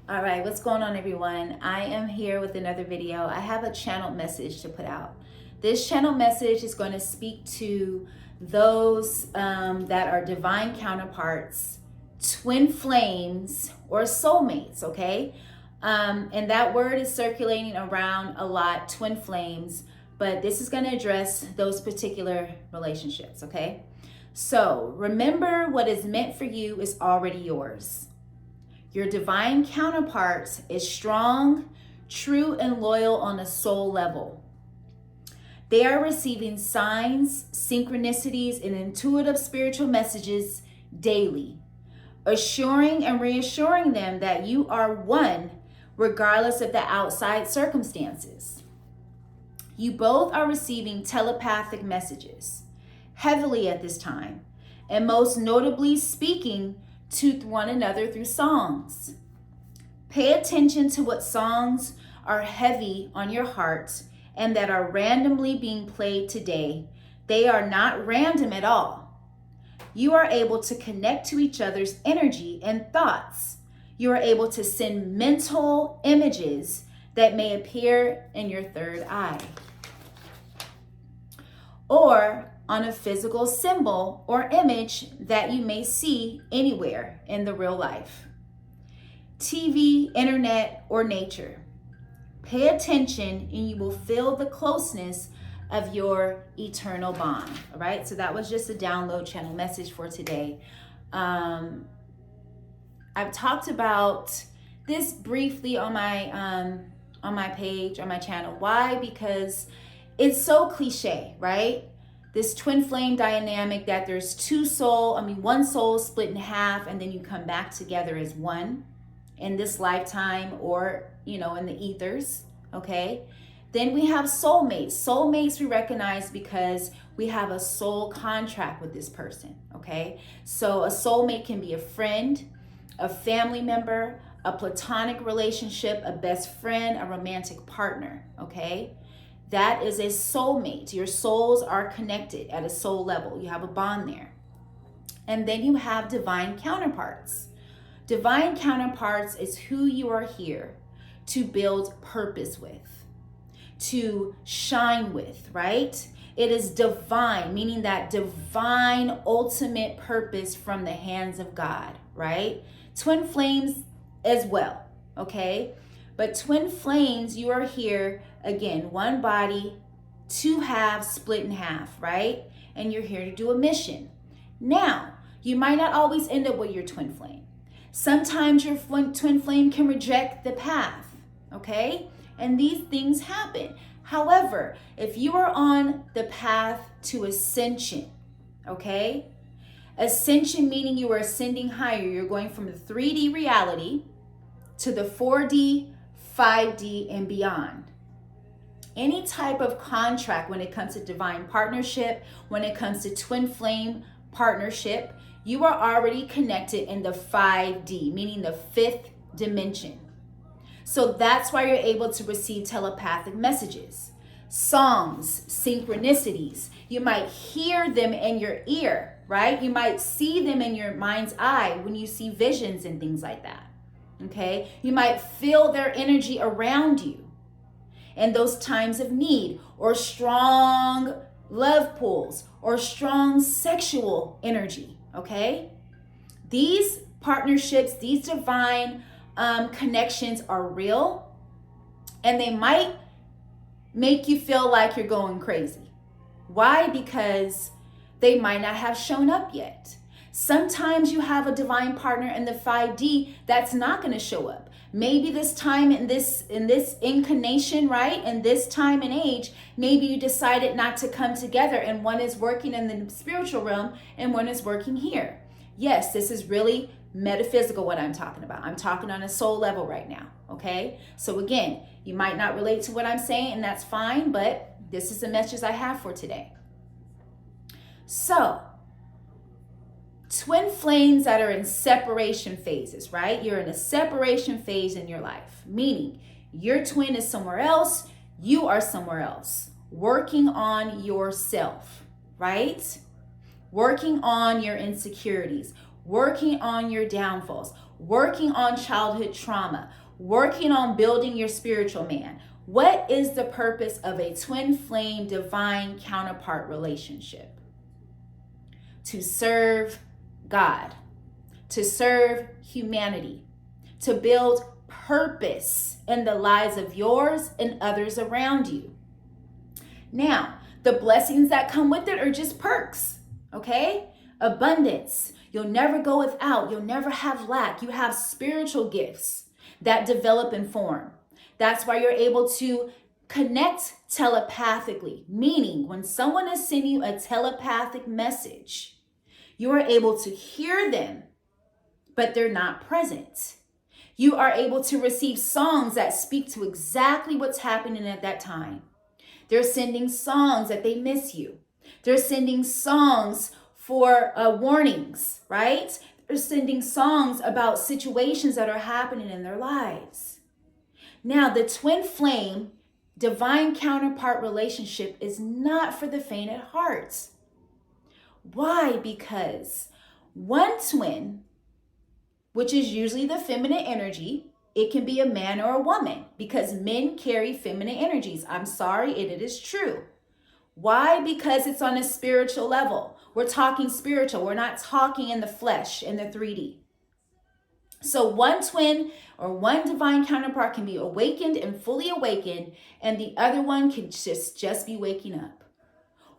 All right, what's going on, everyone? I am here with another video. I have a channel message to put out. This channel message is going to speak to those that are divine counterparts, twin flames, or soulmates, okay? And that word is circulating around a lot, twin flames, but this is going to address those particular relationships, okay? So remember, what is meant for you is already yours. Your divine counterpart is strong, true, and loyal on a soul level. They are receiving signs, synchronicities, and intuitive spiritual messages daily, assuring and reassuring them that you are one regardless of the outside circumstances. You both are receiving telepathic messages heavily at this time, and most notably speaking to one another through songs. Pay attention to what songs are heavy on your heart and that are randomly being played today. They are not random at all. You are able to connect to each other's energy and thoughts. You are able to send mental images that may appear in your third eye, or on a physical symbol or image that you may see anywhere in the real life. TV, internet, or nature. Pay attention and you will feel the closeness of your eternal bond. All right, so that was just a download channel message for today. I've talked about this briefly on my page, on my channel. Why? Because it's so cliche, right? This twin flame dynamic that there's one soul split in half, and then you come back together as one in this lifetime, or, in the ethers, okay? Then we have soulmates. Soulmates we recognize because we have a soul contract with this person, okay? So a soulmate can be a friend, a family member, a platonic relationship, a best friend, a romantic partner, okay? That is a soulmate. Your souls are connected at a soul level. You have a bond there. And then you have divine counterparts. Divine counterparts is who you are here to build purpose with, to shine with, right? It is divine, meaning that divine ultimate purpose from the hands of God, right? Twin flames as well, okay? But twin flames, you are here, again, one body, two halves split in half, right? And you're here to do a mission. Now, you might not always end up with your twin flame. Sometimes your twin flame can reject the path, okay? And these things happen. However, if you are on the path to ascension, okay? Ascension meaning you are ascending higher. You're going from the 3D reality to the 4D, 5D, and beyond. Any type of contract when it comes to divine partnership, when it comes to twin flame partnership, you are already connected in the 5D, meaning the fifth dimension. So that's why you're able to receive telepathic messages, songs, synchronicities. You might hear them in your ear, right? You might see them in your mind's eye when you see visions and things like that. Okay, you might feel their energy around you in those times of need, or strong love pulls, or strong sexual energy, okay? These partnerships, these divine connections are real, and they might make you feel like you're going crazy. Why? Because they might not have shown up yet. Sometimes you have a divine partner in the 5D that's not going to show up. Maybe this time in this incarnation, right? In this time and age, maybe you decided not to come together, and one is working in the spiritual realm and one is working here. Yes, this is really metaphysical what I'm talking about. I'm talking on a soul level right now, okay? So again, you might not relate to what I'm saying, and that's fine, but this is the message I have for today. So, twin flames that are in separation phases, right? You're in a separation phase in your life, meaning your twin is somewhere else, you are somewhere else, working on yourself, right? Working on your insecurities, working on your downfalls, working on childhood trauma, working on building your spiritual man. What is the purpose of a twin flame divine counterpart relationship? To serve God, to serve humanity, to build purpose in the lives of yours and others around you. Now, the blessings that come with it are just perks, okay? Abundance. You'll never go without. You'll never have lack. You have spiritual gifts that develop and form. That's why you're able to connect telepathically, meaning when someone is sending you a telepathic message, you are able to hear them, but they're not present. You are able to receive songs that speak to exactly what's happening at that time. They're sending songs that they miss you. They're sending songs for warnings, right? They're sending songs about situations that are happening in their lives. Now, the twin flame divine counterpart relationship is not for the faint at heart. Why? Because one twin, which is usually the feminine energy, it can be a man or a woman because men carry feminine energies. I'm sorry, it is true. Why? Because it's on a spiritual level. We're talking spiritual. We're not talking in the flesh, in the 3D. So one twin or one divine counterpart can be awakened and fully awakened, and the other one can just be waking up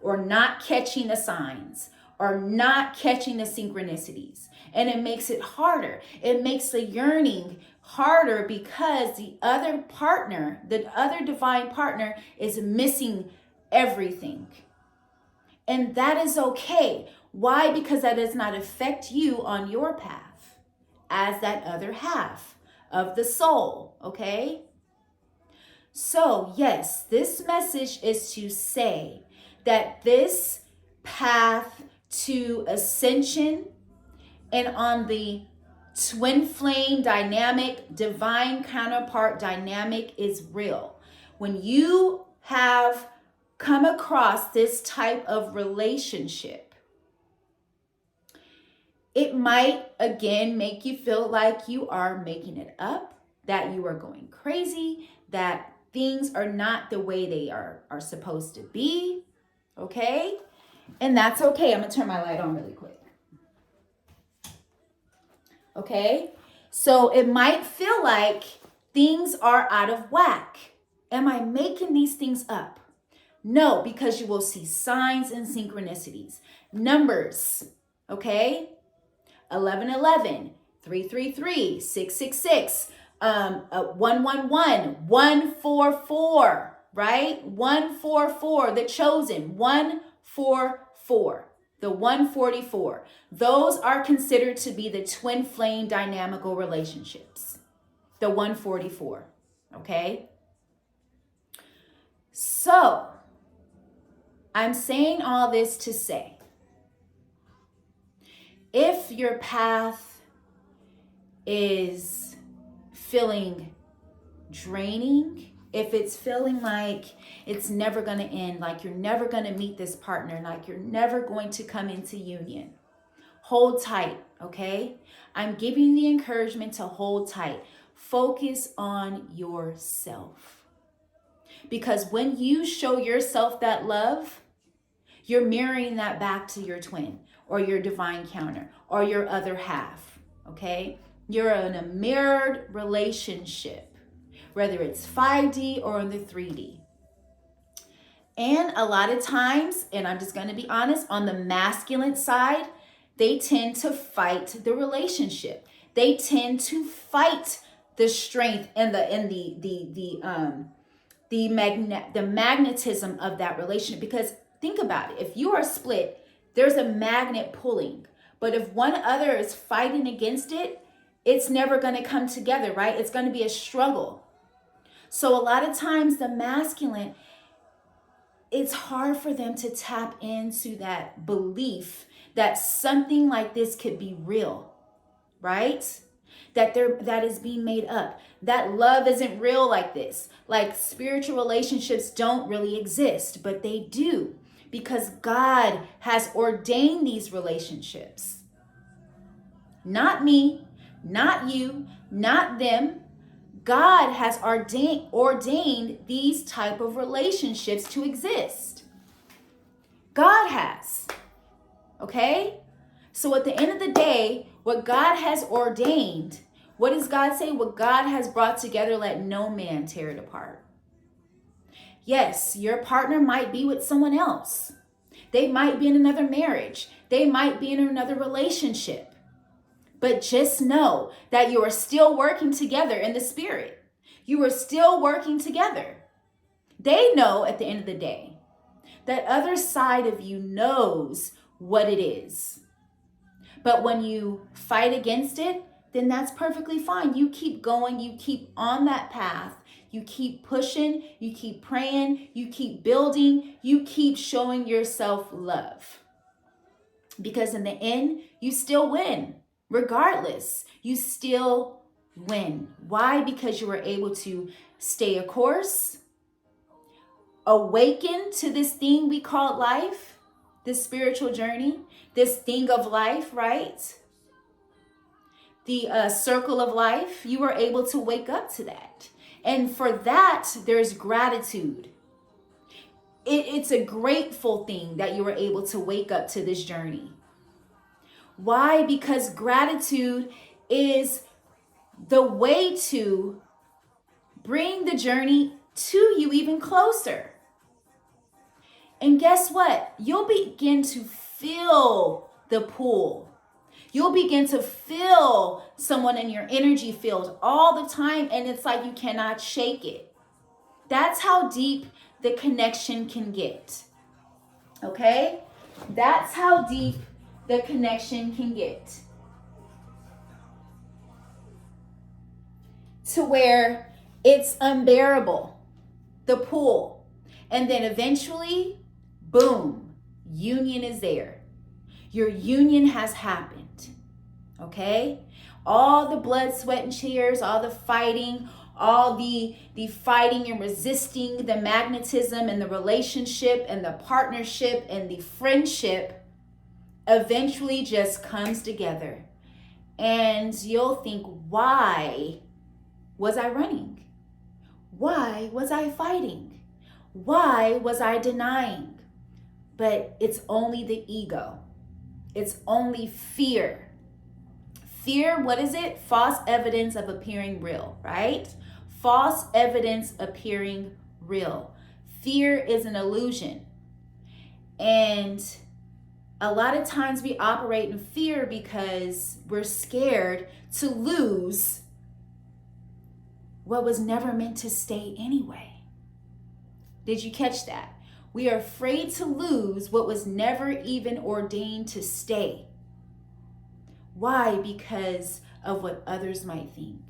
or not catching the signs or not catching the synchronicities. And it makes it harder. It makes the yearning harder because the other partner, the other divine partner, is missing everything. And that is okay. Why? Because that does not affect you on your path as that other half of the soul, okay? So yes, this message is to say that this path to ascension and on the twin flame dynamic, divine counterpart dynamic is real. When you have come across this type of relationship, it might again make you feel like you are making it up, that you are going crazy, that things are not the way they are supposed to be, okay? And that's okay. I'm gonna turn my light on really quick. Okay, so it might feel like things are out of whack. Am I making these things up? No, because you will see signs and synchronicities. Numbers, okay? 1111, 333, 666, 111, 144, right? 144, the chosen, 144. The 144. Those are considered to be the twin flame dynamical relationships. The 144. Okay? So, I'm saying all this to say, if your path is feeling draining, if it's feeling like it's never going to end, like you're never going to meet this partner, like you're never going to come into union, hold tight, okay? I'm giving the encouragement to hold tight. Focus on yourself. Because when you show yourself that love, you're mirroring that back to your twin or your divine counter or your other half, okay? You're in a mirrored relationship, whether it's 5D or in the 3D. And a lot of times, and I'm just going to be honest, on the masculine side, they tend to fight the relationship. They tend to fight the strength and the magnetism of that relationship. Because think about it, if you are split, there's a magnet pulling. But if one other is fighting against it, it's never going to come together, right? It's going to be a struggle. So a lot of times the masculine, it's hard for them to tap into that belief that something like this could be real, right? That is being made up. That love isn't real like this. Like spiritual relationships don't really exist, but they do because God has ordained these relationships. Not me, not you, not them. God has ordained these type of relationships to exist. God has. Okay? So at the end of the day, what God has ordained, what does God say? What God has brought together, let no man tear it apart. Yes, your partner might be with someone else. They might be in another marriage. They might be in another relationship. But just know that you are still working together in the spirit. You are still working together. They know at the end of the day, that other side of you knows what it is. But when you fight against it, then that's perfectly fine. You keep going, you keep on that path, you keep pushing, you keep praying, you keep building, you keep showing yourself love. Because in the end, you still win. Regardless, you still win. Why? Because you were able to stay a course, awaken to this thing we call life, this spiritual journey, this thing of life, right? The circle of life, you were able to wake up to that. And for that, there's gratitude. It's a grateful thing that you were able to wake up to this journey. Why? Because gratitude is the way to bring the journey to you even closer. And guess what? You'll begin to feel the pull. You'll begin to feel someone in your energy field all the time, and it's like you cannot shake it. That's how deep the connection can get. Okay? That's how deep the connection can get. To where it's unbearable, the pull. And then eventually, boom, union is there. Your union has happened. Okay? All the blood, sweat, and tears, all the fighting, all the fighting and resisting, the magnetism and the relationship and the partnership and the friendship eventually just comes together. And you'll think, why was I running? Why was I fighting? Why was I denying? But it's only the ego. It's only fear. Fear, what is it? False evidence of appearing real, right? False evidence appearing real. Fear is an illusion. And a lot of times we operate in fear because we're scared to lose what was never meant to stay anyway. Did you catch that? We are afraid to lose what was never even ordained to stay. Why? Because of what others might think,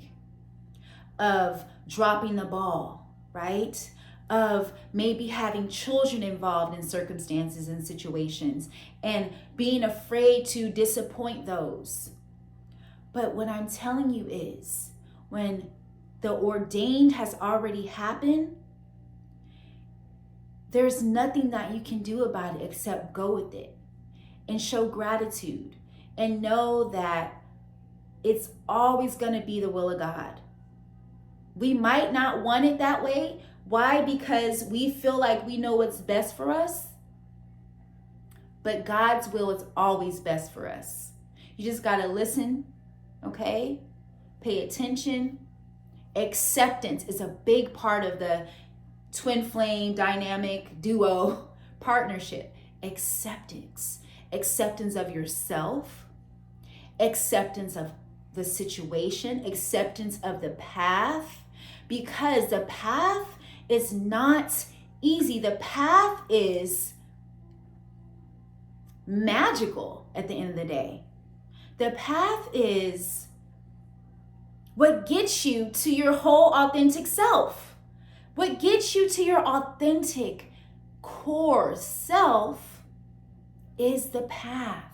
of dropping the ball, right? Of maybe having children involved in circumstances and situations and being afraid to disappoint those. But what I'm telling you is, when the ordained has already happened, there's nothing that you can do about it except go with it and show gratitude and know that it's always going to be the will of God. We might not want it that way. Why? Because we feel like we know what's best for us. But God's will is always best for us. You just got to listen, okay? Pay attention. Acceptance is a big part of the twin flame dynamic duo partnership. Acceptance of yourself, acceptance of the situation, acceptance of the path, because the path is not easy. The path is magical at the end of the day. The path is what gets you to your whole authentic self. What gets you to your authentic core self is the path.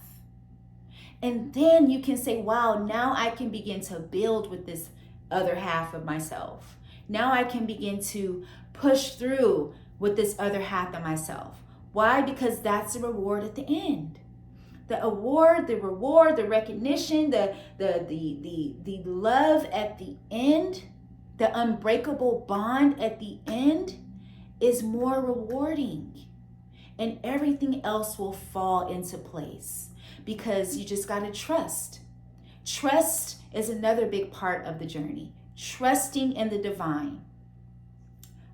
And then you can say, wow, now I can begin to build with this other half of myself. Now I can begin to push through with this other half of myself. Why? Because that's the reward at the end. The award, the reward, the recognition, the love at the end, the unbreakable bond at the end is more rewarding. And everything else will fall into place because you just got to trust. Trust is another big part of the journey. Trusting in the divine.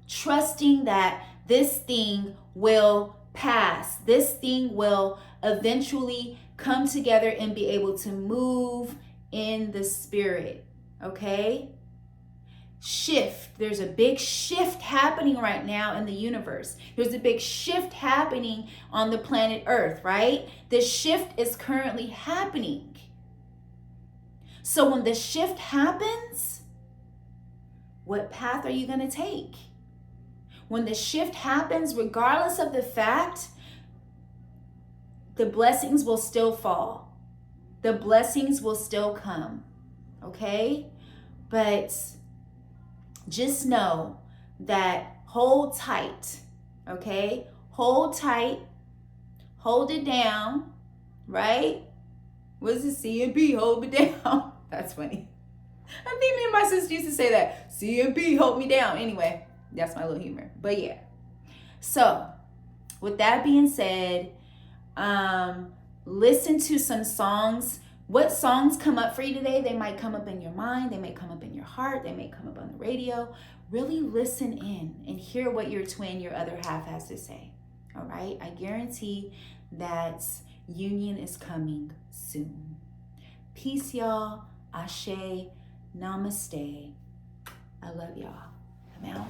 Trusting that this thing will pass. This thing will eventually come together and be able to move in the spirit. Okay? Shift. There's a big shift happening right now in the universe. There's a big shift happening on the planet Earth, right? This shift is currently happening. So when the shift happens, what path are you going to take? When the shift happens, regardless of the fact, the blessings will still fall. The blessings will still come. Okay? But just know that hold tight. Okay? Hold tight. Hold it down. Right? What's the CMP? Hold me down. That's funny. I think me and my sister used to say that. CMP, hold me down. Anyway, that's my little humor. But yeah. So, with that being said, listen to some songs. What songs come up for you today? They might come up in your mind. They may come up in your heart. They may come up on the radio. Really listen in and hear what your twin, your other half, has to say. All right? I guarantee that union is coming soon. Peace, y'all. Ashe. Namaste. I love y'all. I'm out.